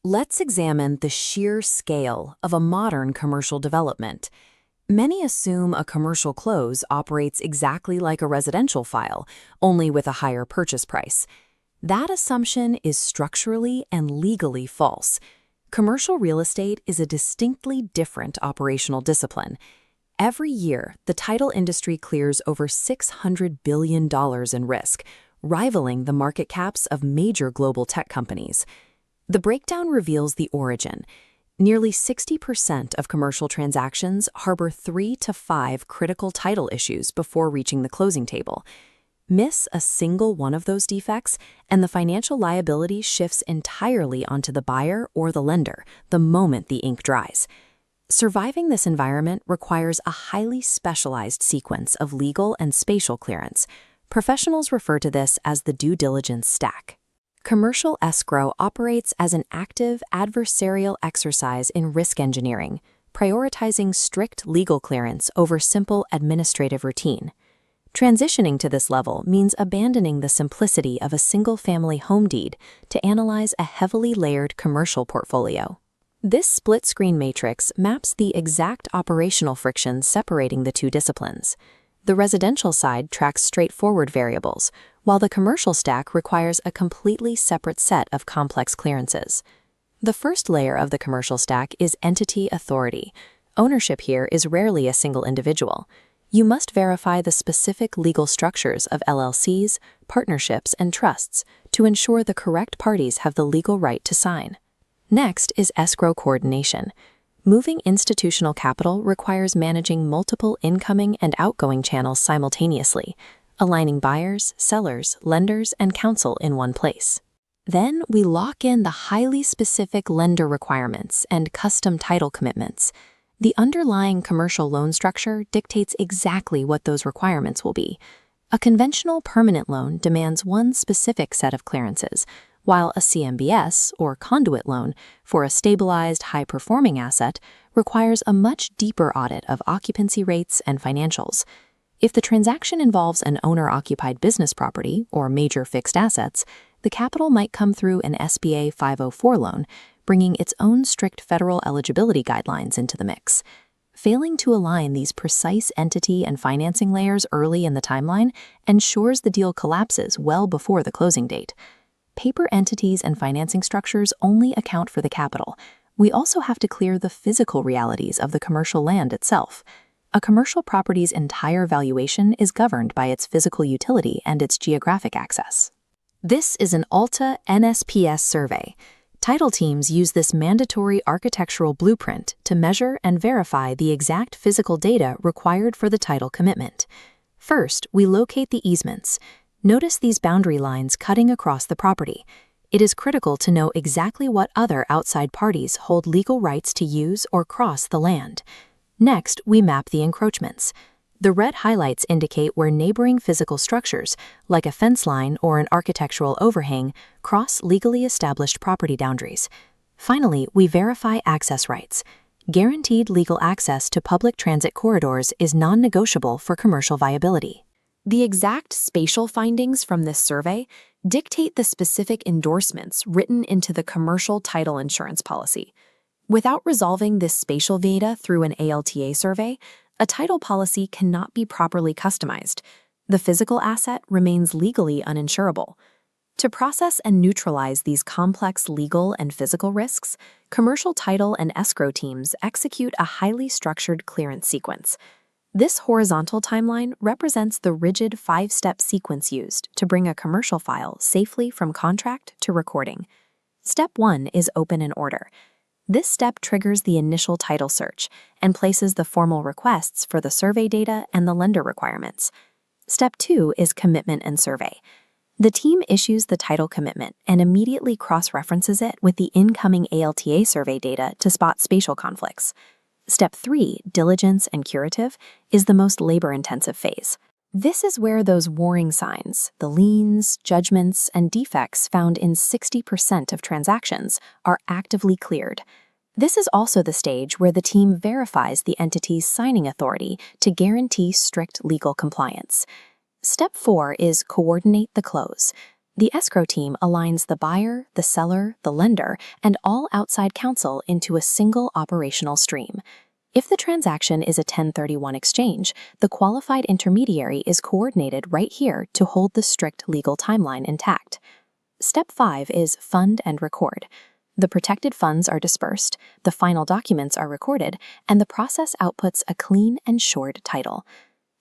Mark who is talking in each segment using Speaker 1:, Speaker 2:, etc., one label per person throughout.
Speaker 1: Let's examine the sheer scale of a modern commercial development. Many assume a commercial close operates exactly like a residential file, only with a higher purchase price. That assumption is structurally and legally false. Commercial real estate is a distinctly different operational discipline. Every year, the title industry clears over $600 billion in risk, rivaling the market caps of major global tech companies. The breakdown reveals the origin. Nearly 60% of commercial transactions harbor 3 to 5 critical title issues before reaching the closing table. Miss a single one of those defects, and the financial liability shifts entirely onto the buyer or the lender the moment the ink dries. Surviving this environment requires a highly specialized sequence of legal and spatial clearance. Professionals refer to this as the due diligence stack. Commercial escrow operates as an active adversarial exercise in risk engineering, prioritizing strict legal clearance over simple administrative routine. Transitioning to this level means abandoning the simplicity of a single-family home deed to analyze a heavily layered commercial portfolio. This split-screen matrix maps the exact operational frictions separating the two disciplines. The residential side tracks straightforward variables, while the commercial stack requires a completely separate set of complex clearances. The first layer of the commercial stack is entity authority. Ownership here is rarely a single individual. You must verify the specific legal structures of LLCs, partnerships, and trusts to ensure the correct parties have the legal right to sign. Next is escrow coordination. Moving institutional capital requires managing multiple incoming and outgoing channels simultaneously, aligning buyers, sellers, lenders, and counsel in one place. Then we lock in the highly specific lender requirements and custom title commitments. The underlying commercial loan structure dictates exactly what those requirements will be. A conventional permanent loan demands one specific set of clearances, while a CMBS, or conduit loan, for a stabilized, high-performing asset requires a much deeper audit of occupancy rates and financials. If the transaction involves an owner-occupied business property or major fixed assets, the capital might come through an SBA 504 loan, bringing its own strict federal eligibility guidelines into the mix. Failing to align these precise entity and financing layers early in the timeline ensures the deal collapses well before the closing date. Paper entities and financing structures only account for the capital. We also have to clear the physical realities of the commercial land itself. A commercial property's entire valuation is governed by its physical utility and its geographic access. This is an ALTA NSPS survey. Title teams use this mandatory architectural blueprint to measure and verify the exact physical data required for the title commitment. First, we locate the easements. Notice these boundary lines cutting across the property. It is critical to know exactly what other outside parties hold legal rights to use or cross the land. Next, we map the encroachments. The red highlights indicate where neighboring physical structures, like a fence line or an architectural overhang, cross legally established property boundaries. Finally, we verify access rights. Guaranteed legal access to public transit corridors is non-negotiable for commercial viability. The exact spatial findings from this survey dictate the specific endorsements written into the commercial title insurance policy. Without resolving this spatial data through an ALTA survey, a title policy cannot be properly customized. The physical asset remains legally uninsurable. To process and neutralize these complex legal and physical risks, commercial title and escrow teams execute a highly structured clearance sequence. This horizontal timeline represents the rigid 5-step sequence used to bring a commercial file safely from contract to recording. Step 1 is open an order. This step triggers the initial title search and places the formal requests for the survey data and the lender requirements. Step 2 is commitment and survey. The team issues the title commitment and immediately cross-references it with the incoming ALTA survey data to spot spatial conflicts. Step 3, diligence and curative, is the most labor-intensive phase. This is where those warning signs, the liens, judgments, and defects found in 60% of transactions, are actively cleared. This is also the stage where the team verifies the entity's signing authority to guarantee strict legal compliance. Step 4 is coordinate the close. The escrow team aligns the buyer, the seller, the lender, and all outside counsel into a single operational stream. If the transaction is a 1031 exchange, the qualified intermediary is coordinated right here to hold the strict legal timeline intact. Step 5 is fund and record. The protected funds are dispersed, the final documents are recorded, and the process outputs a clean and short title.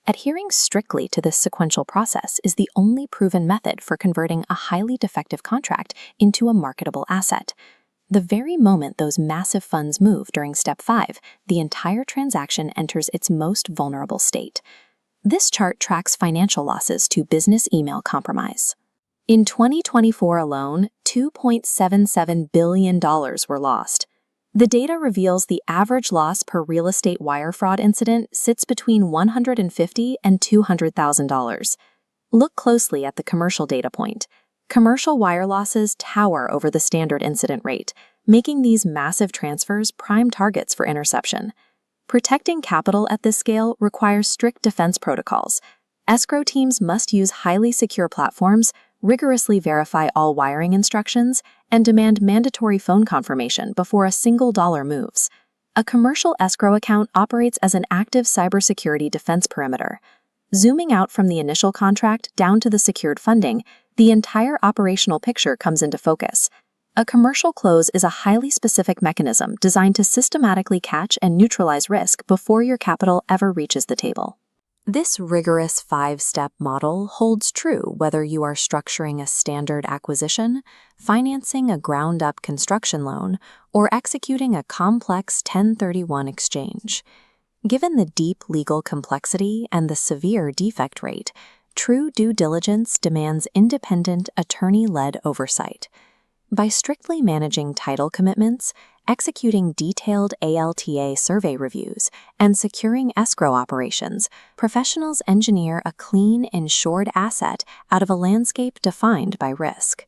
Speaker 1: Adhering strictly to this sequential process is the only proven method for converting a highly defective contract into a marketable asset. The very moment those massive funds move during Step 5, the entire transaction enters its most vulnerable state. This chart tracks financial losses to business email compromise. In 2024 alone, $2.77 billion were lost. The data reveals the average loss per real estate wire fraud incident sits between $150,000 and $200,000. Look closely at the commercial data point. Commercial wire losses tower over the standard incident rate, making these massive transfers prime targets for interception. Protecting capital at this scale requires strict defense protocols. Escrow teams must use highly secure platforms, rigorously verify all wiring instructions, and demand mandatory phone confirmation before a single dollar moves. A commercial escrow account operates as an active cybersecurity defense perimeter. Zooming out from the initial contract down to the secured funding, the entire operational picture comes into focus. A commercial close is a highly specific mechanism designed to systematically catch and neutralize risk before your capital ever reaches the table. This rigorous 5-step model holds true whether you are structuring a standard acquisition, financing a ground-up construction loan, or executing a complex 1031 exchange. Given the deep legal complexity and the severe defect rate, true due diligence demands independent, attorney-led oversight. By strictly managing title commitments, executing detailed ALTA survey reviews, and securing escrow operations, professionals engineer a clean, insured asset out of a landscape defined by risk.